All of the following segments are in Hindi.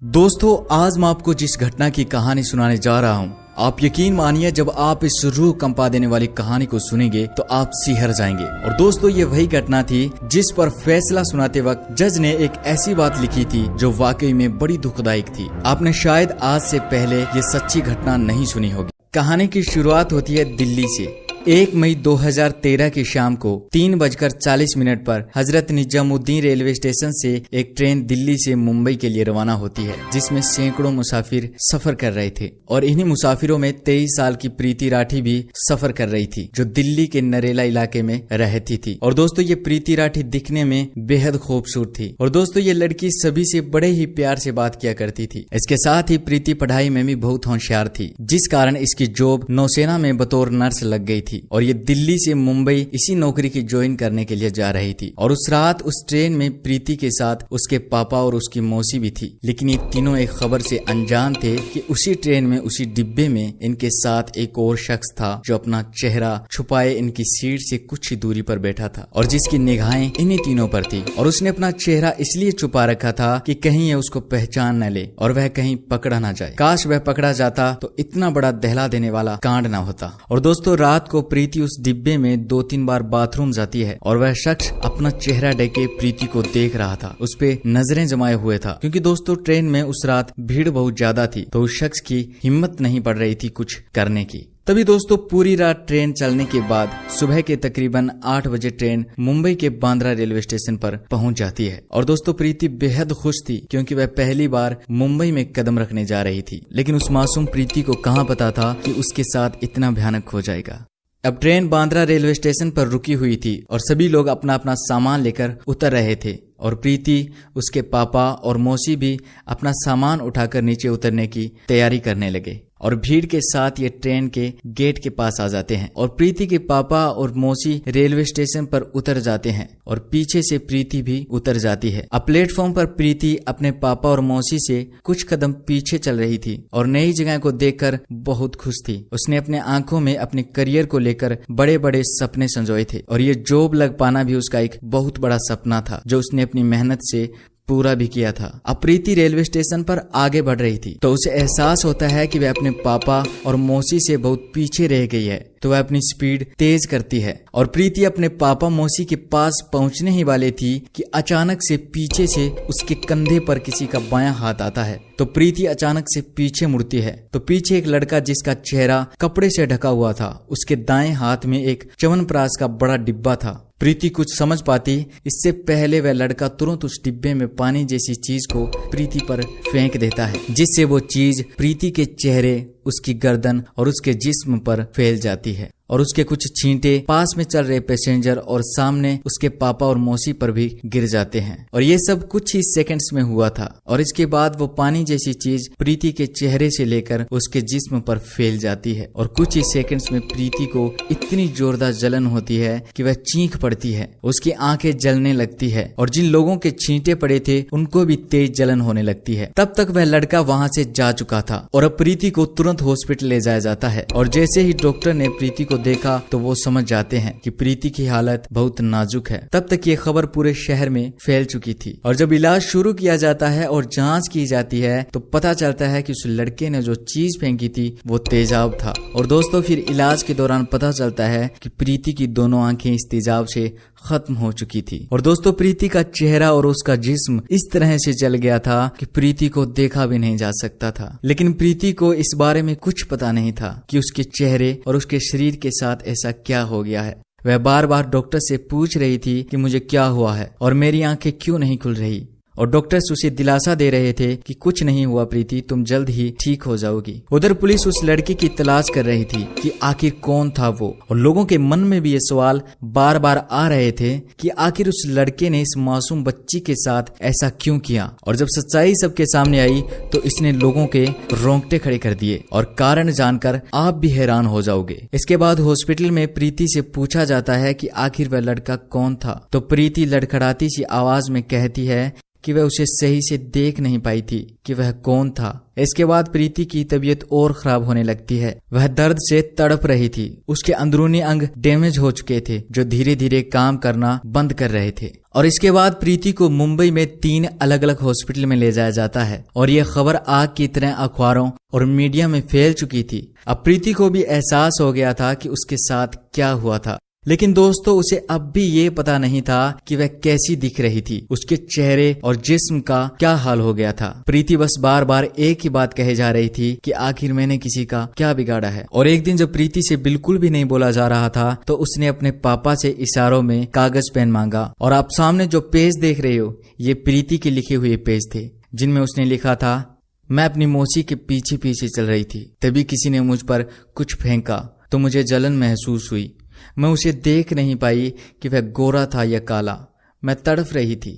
दोस्तों, आज मैं आपको जिस घटना की कहानी सुनाने जा रहा हूँ, आप यकीन मानिए जब आप इस रूह कंपा देने वाली कहानी को सुनेंगे तो आप सिहर जाएंगे। और दोस्तों, ये वही घटना थी जिस पर फैसला सुनाते वक्त जज ने एक ऐसी बात लिखी थी जो वाकई में बड़ी दुखदायक थी। आपने शायद आज से पहले ये सच्ची घटना नहीं सुनी होगी। कहानी की शुरुआत होती है दिल्ली से। 1 मई 2013 की शाम को 3:40 पर हजरत निजामुद्दीन रेलवे स्टेशन से एक ट्रेन दिल्ली से मुंबई के लिए रवाना होती है, जिसमें सैकड़ों मुसाफिर सफर कर रहे थे। और इन्हीं मुसाफिरों में 23 साल की प्रीति राठी भी सफर कर रही थी, जो दिल्ली के नरेला इलाके में रहती थी। और दोस्तों, ये प्रीति राठी दिखने में बेहद खूबसूरत थी। और दोस्तों, ये लड़की सभी से बड़े ही प्यार से बात किया करती थी। इसके साथ ही प्रीति पढ़ाई में भी बहुत होशियार थी, जिस कारण इसकी जॉब नौसेना में बतौर नर्स लग गई थी। और ये दिल्ली से मुंबई इसी नौकरी की ज्वाइन करने के लिए जा रही थी। और उस रात उस ट्रेन में प्रीति के साथ उसके पापा और उसकी मौसी भी थी। लेकिन ये तीनों एक खबर से अनजान थे कि उसी ट्रेन में, उसी डिब्बे में इनके साथ एक और शख्स था, जो अपना चेहरा छुपाए इनकी सीट से कुछ ही दूरी पर बैठा था और जिसकी निगाहें इन्हीं तीनों पर थी। और उसने अपना चेहरा इसलिए छुपा रखा था कि कहीं ये उसको पहचान न ले और वह कहीं पकड़ा न जाए। काश वह पकड़ा जाता तो इतना बड़ा दहला देने वाला कांड न होता। और दोस्तों, रात को प्रीति उस डिब्बे में 2-3 बार बाथरूम जाती है और वह शख्स अपना चेहरा ढके प्रीति को देख रहा था, उस पे नजरें जमाए हुए था। क्योंकि दोस्तों, ट्रेन में उस रात भीड़ बहुत ज्यादा थी, तो उस शख्स की हिम्मत नहीं पड़ रही थी कुछ करने की। तभी दोस्तों, पूरी रात ट्रेन चलने के बाद सुबह के तकरीबन 8 बजे ट्रेन मुंबई के बांद्रा रेलवे स्टेशन पर पहुंच जाती है। और दोस्तों, प्रीति बेहद खुश थी क्योंकि वह पहली बार मुंबई में कदम रखने जा रही थी। लेकिन उस मासूम प्रीति को कहां पता था कि उसके साथ इतना भयानक हो जाएगा। अब ट्रेन बांद्रा रेलवे स्टेशन पर रुकी हुई थी और सभी लोग अपना अपना सामान लेकर उतर रहे थे। और प्रीति, उसके पापा और मौसी भी अपना सामान उठाकर नीचे उतरने की तैयारी करने लगे। और भीड़ के साथ ये ट्रेन के गेट के पास आ जाते हैं और प्रीति के पापा और मौसी रेलवे स्टेशन पर उतर जाते हैं और पीछे से प्रीति भी उतर जाती है। अब प्लेटफॉर्म पर प्रीति अपने पापा और मौसी से कुछ कदम पीछे चल रही थी और नई जगह को देखकर बहुत खुश थी। उसने अपने आंखों में अपने करियर को लेकर बड़े बड़े सपने संजोए थे और ये जॉब लग पाना भी उसका एक बहुत बड़ा सपना था, जो उसने अपनी मेहनत से पूरा भी किया था। अब प्रीति रेलवे स्टेशन पर आगे बढ़ रही थी, तो उसे एहसास होता है कि वह अपने पापा और मौसी से बहुत पीछे रह गई है। तो वह अपनी स्पीड तेज करती है और प्रीति अपने पापा मौसी के पास पहुंचने ही वाले थी कि अचानक से पीछे से उसके कंधे पर किसी का बायां हाथ आता है। तो प्रीति अचानक से पीछे मुड़ती है, तो पीछे एक लड़का जिसका चेहरा कपड़े से ढका हुआ था, उसके दाएं हाथ में एक च्यवनप्राश का बड़ा डिब्बा था। प्रीति कुछ समझ पाती इससे पहले वह लड़का तुरंत उस डिब्बे में पानी जैसी चीज को प्रीति पर फेंक देता है, जिससे वो चीज प्रीति के चेहरे, उसकी गर्दन और उसके जिस्म पर फैल जाती है। और उसके कुछ छींटे पास में चल रहे पैसेंजर और सामने उसके पापा और मौसी पर भी गिर जाते हैं। और ये सब कुछ ही सेकंड्स में हुआ था। और इसके बाद वो पानी जैसी चीज प्रीति के चेहरे से लेकर उसके जिस्म पर फैल जाती है और कुछ ही सेकंड्स में प्रीति को इतनी जोरदार जलन होती है कि वह चीख पड़ती है, उसकी आंखें जलने लगती है और जिन लोगों के छींटे पड़े थे उनको भी तेज जलन होने लगती है। तब तक वह लड़का वहाँ से जा चुका था और अब प्रीति को तुरंत हॉस्पिटल ले जाया जाता है। और जैसे ही डॉक्टर ने प्रीति को देखा तो वो समझ जाते हैं कि प्रीति की हालत बहुत नाजुक है। तब तक ये खबर पूरे शहर में फैल चुकी थी। और जब इलाज शुरू किया जाता है और जांच की जाती है तो पता चलता है कि उस लड़के ने जो चीज फेंकी थी वो तेजाब था। और दोस्तों, फिर इलाज के दौरान पता चलता है कि प्रीति की दोनों आंखें इस तेजाब से खत्म हो चुकी थी। और दोस्तों, प्रीति का चेहरा और उसका जिस्म इस तरह से जल गया था कि प्रीति को देखा भी नहीं जा सकता था। लेकिन प्रीति को इस बारे में कुछ पता नहीं था कि उसके चेहरे और उसके शरीर के साथ ऐसा क्या हो गया है। वह बार बार डॉक्टर से पूछ रही थी कि मुझे क्या हुआ है और मेरी आंखें क्यों नहीं खुल रही। और डॉक्टर्स उसे दिलासा दे रहे थे कि कुछ नहीं हुआ प्रीति, तुम जल्द ही ठीक हो जाओगी। उधर पुलिस उस लड़की की तलाश कर रही थी कि आखिर कौन था वो। और लोगों के मन में भी ये सवाल बार बार आ रहे थे कि आखिर उस लड़के ने इस मासूम बच्ची के साथ ऐसा क्यों किया। और जब सच्चाई सबके सामने आई तो इसने लोगों के रोंगटे खड़े कर दिए और कारण जानकर आप भी हैरान हो जाओगे। इसके बाद हॉस्पिटल में प्रीति से पूछा जाता है कि आखिर वह लड़का कौन था। तो प्रीति लड़खड़ाती सी आवाज में कहती है कि वह उसे सही से देख नहीं पाई थी कि वह कौन था। इसके बाद प्रीति की तबीयत और खराब होने लगती है। वह दर्द से तड़प रही थी। उसके अंदरूनी अंग डैमेज हो चुके थे जो धीरे धीरे काम करना बंद कर रहे थे। और इसके बाद प्रीति को मुंबई में 3 अलग अलग हॉस्पिटल में ले जाया जाता है और यह खबर आग की तरह अखबारों और मीडिया में फैल चुकी थी। अब प्रीति को भी एहसास हो गया था कि उसके साथ क्या हुआ था, लेकिन दोस्तों उसे अब भी ये पता नहीं था कि वह कैसी दिख रही थी, उसके चेहरे और जिस्म का क्या हाल हो गया था। प्रीति बस बार बार एक ही बात कहे जा रही थी कि आखिर मैंने किसी का क्या बिगाड़ा है। और एक दिन जब प्रीति से बिल्कुल भी नहीं बोला जा रहा था तो उसने अपने पापा से इशारों में कागज पेन मांगा। और आप सामने जो पेज देख रहे हो ये प्रीति के लिखे हुए पेज थे जिनमें उसने लिखा था, मैं अपनी मौसी के पीछे पीछे चल रही थी, तभी किसी ने मुझ पर कुछ फेंका तो मुझे जलन महसूस हुई। मैं उसे देख नहीं पाई कि वह गोरा था या काला। मैं तड़प रही थी।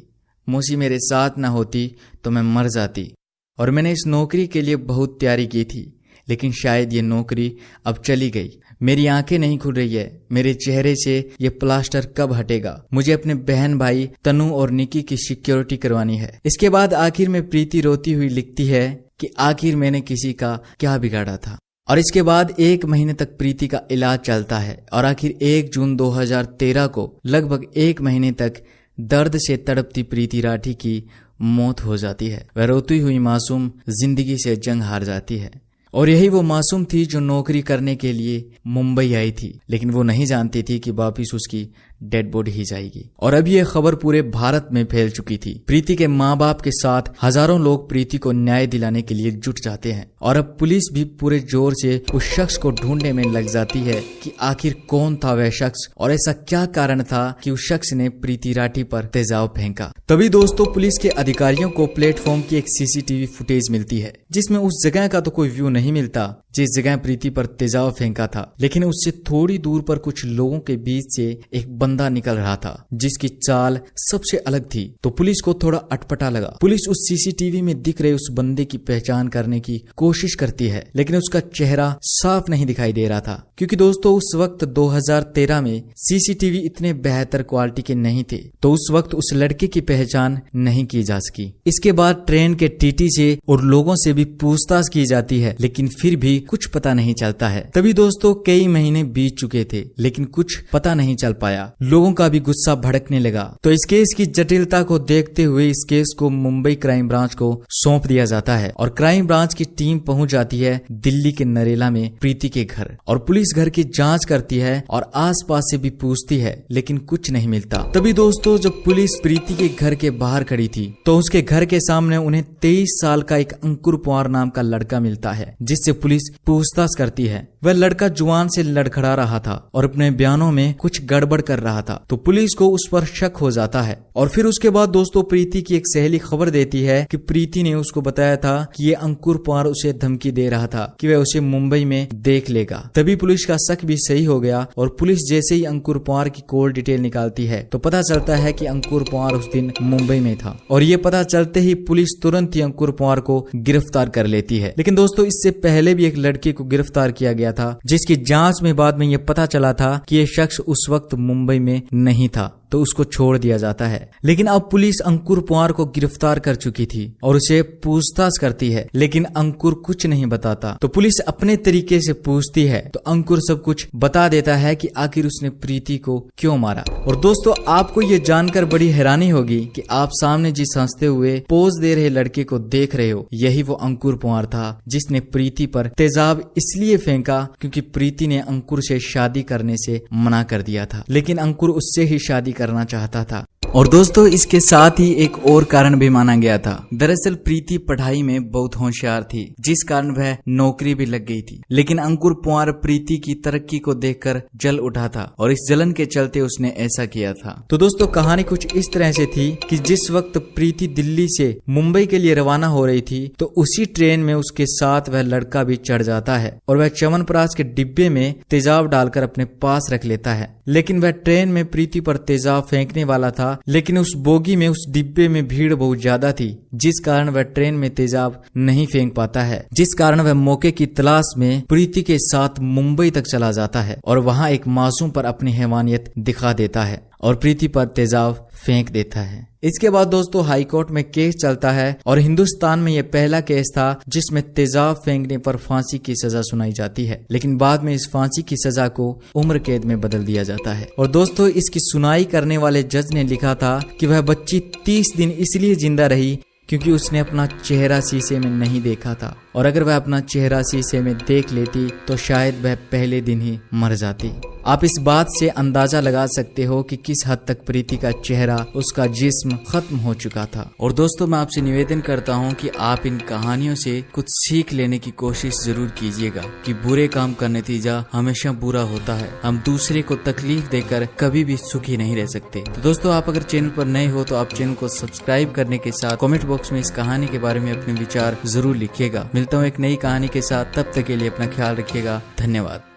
मौसी मेरे साथ न होती तो मैं मर जाती। और मैंने इस नौकरी के लिए बहुत तैयारी की थी, लेकिन शायद ये नौकरी अब चली गई। मेरी आंखें नहीं खुल रही है। मेरे चेहरे से ये प्लास्टर कब हटेगा? मुझे अपने बहन भाई तनु और निकी की सिक्योरिटी करवानी है। इसके बाद आखिर में प्रीति रोती हुई लिखती है कि आखिर मैंने किसी का क्या बिगाड़ा था। और इसके बाद 1 महीने तक प्रीति का इलाज चलता है और आखिर 1 जून 2013 को लगभग 1 महीने तक दर्द से तड़पती प्रीति राठी की मौत हो जाती है। वह रोती हुई मासूम जिंदगी से जंग हार जाती है। और यही वो मासूम थी जो नौकरी करने के लिए मुंबई आई थी, लेकिन वो नहीं जानती थी कि वापिस उसकी डेड बॉडी ही जाएगी। और अब ये खबर पूरे भारत में फैल चुकी थी। प्रीति के माँ बाप के साथ हजारों लोग प्रीति को न्याय दिलाने के लिए जुट जाते हैं और अब पुलिस भी पूरे जोर से उस शख्स को ढूंढने में लग जाती है कि आखिर कौन था वह शख्स और ऐसा क्या कारण था कि उस शख्स ने प्रीति राठी पर तेजाब फेंका। तभी दोस्तों पुलिस के अधिकारियों को प्लेटफॉर्म की एक सीसीटीवी फुटेज मिलती है जिसमें उस जगह का तो कोई व्यू नहीं मिलता जिस जगह प्रीति पर तेजाब फेंका था, लेकिन उससे थोड़ी दूर पर कुछ लोगों के बीच से एक बंदा निकल रहा था जिसकी चाल सबसे अलग थी। तो पुलिस को थोड़ा अटपटा लगा। पुलिस उस सीसीटीवी में दिख रहे उस बंदे की पहचान करने की कोशिश करती है, लेकिन उसका चेहरा साफ नहीं दिखाई दे रहा था क्योंकि दोस्तों उस वक्त 2013 में सीसीटीवी इतने बेहतर क्वालिटी के नहीं थे, तो उस वक्त उस लड़के की पहचान नहीं की जा सकी। इसके बाद ट्रेन के टीटी से और लोगों से भी पूछताछ की जाती है, लेकिन फिर भी कुछ पता नहीं चलता है। तभी दोस्तों कई महीने बीत चुके थे लेकिन कुछ पता नहीं चल पाया। लोगों का भी गुस्सा भड़कने लगा। तो इस केस की जटिलता को देखते हुए इस केस को मुंबई क्राइम ब्रांच को सौंप दिया जाता है और क्राइम ब्रांच की टीम पहुंच जाती है दिल्ली के नरेला में प्रीति के घर और पुलिस घर की जांच करती है और आसपास से भी पूछती है, लेकिन कुछ नहीं मिलता। तभी दोस्तों जब पुलिस प्रीति के घर के बाहर खड़ी थी तो उसके घर के सामने उन्हें 23 साल का एक अंकुर पवार नाम का लड़का मिलता है जिससे पुलिस पूछताछ करती है। वह लड़का जुबान से लड़खड़ा रहा था और अपने बयानों में कुछ गड़बड़ कर रहा था, तो पुलिस को उस पर शक हो जाता है। और फिर उसके बाद दोस्तों प्रीति की एक सहेली खबर देती है कि प्रीति ने उसको बताया था कि ये अंकुर पवार उसे धमकी दे रहा था कि वह उसे मुंबई में देख लेगा। तभी पुलिस का शक भी सही हो गया और पुलिस जैसे ही अंकुर पवार की कॉल डिटेल निकालती है तो पता चलता है कि अंकुर पवार उस दिन मुंबई में था। और ये पता चलते ही पुलिस तुरंत ही अंकुर पवार को गिरफ्तार कर लेती है। लेकिन दोस्तों इससे पहले भी एक लड़के को गिरफ्तार किया गया था जिसकी जांच में बाद में ये पता चला था कि ये शख्स उस वक्त मुंबई में नहीं था, तो उसको छोड़ दिया जाता है। लेकिन अब पुलिस अंकुर पवार को गिरफ्तार कर चुकी थी और उसे पूछताछ करती है, लेकिन अंकुर कुछ नहीं बताता। तो पुलिस अपने तरीके से पूछती है तो अंकुर सब कुछ बता देता है कि आखिर उसने प्रीति को क्यों मारा। और दोस्तों आपको ये जानकर बड़ी हैरानी होगी कि आप सामने जिस हंसते हुए पोज दे रहे लड़के को देख रहे हो यही वो अंकुर पवार था जिसने प्रीति पर तेजाब इसलिए फेंका क्योंकि प्रीति ने अंकुर से शादी करने से मना कर दिया था, लेकिन अंकुर उससे ही शादी करना चाहता था। और दोस्तों इसके साथ ही एक और कारण भी माना गया था। दरअसल प्रीति पढ़ाई में बहुत होशियार थी जिस कारण वह नौकरी भी लग गई थी, लेकिन अंकुर पवार प्रीति की तरक्की को देखकर जल उठा था और इस जलन के चलते उसने ऐसा किया था। तो दोस्तों कहानी कुछ इस तरह से थी कि जिस वक्त प्रीति दिल्ली से मुंबई के लिए रवाना हो रही थी तो उसी ट्रेन में उसके साथ वह लड़का भी चढ़ जाता है और वह च्यवनप्राश के डिब्बे में तेजाब डालकर अपने पास रख लेता है। लेकिन वह ट्रेन में प्रीति पर तेजाब फेंकने वाला था, लेकिन उस बोगी में उस डिब्बे में भीड़ बहुत ज्यादा थी जिस कारण वह ट्रेन में तेजाब नहीं फेंक पाता है, जिस कारण वह मौके की तलाश में प्रीति के साथ मुंबई तक चला जाता है और वहां एक मासूम पर अपनी हैवानियत दिखा देता है। और प्रीति पर तेजाब फेंक देता है। इसके बाद दोस्तों हाई कोर्ट में केस चलता है और हिंदुस्तान में यह पहला केस था जिसमें तेजाब फेंकने पर फांसी की सजा सुनाई जाती है, लेकिन बाद में इस फांसी की सजा को उम्र कैद में बदल दिया जाता है। और दोस्तों इसकी सुनाई करने वाले जज ने लिखा था कि वह बच्ची 30 दिन इसलिए जिंदा रही क्योंकि उसने अपना चेहरा शीशे में नहीं देखा था, और अगर वह अपना चेहरा शीशे में देख लेती तो शायद वह पहले दिन ही मर जाती। आप इस बात से अंदाजा लगा सकते हो कि किस हद तक प्रीति का चेहरा, उसका जिस्म खत्म हो चुका था। और दोस्तों मैं आपसे निवेदन करता हूं कि आप इन कहानियों से कुछ सीख लेने की कोशिश जरूर कीजिएगा कि बुरे काम का नतीजा हमेशा बुरा होता है। हम दूसरे को तकलीफ देकर कभी भी सुखी नहीं रह सकते। तो दोस्तों आप अगर चैनल पर नए हो तो आप चैनल को सब्सक्राइब करने के साथ कमेंट बॉक्स में इस कहानी के बारे में अपने विचार जरूर लिखिएगा। मिलता हूँ एक नई कहानी के साथ, तब तक के लिए अपना ख्याल रखिएगा। धन्यवाद।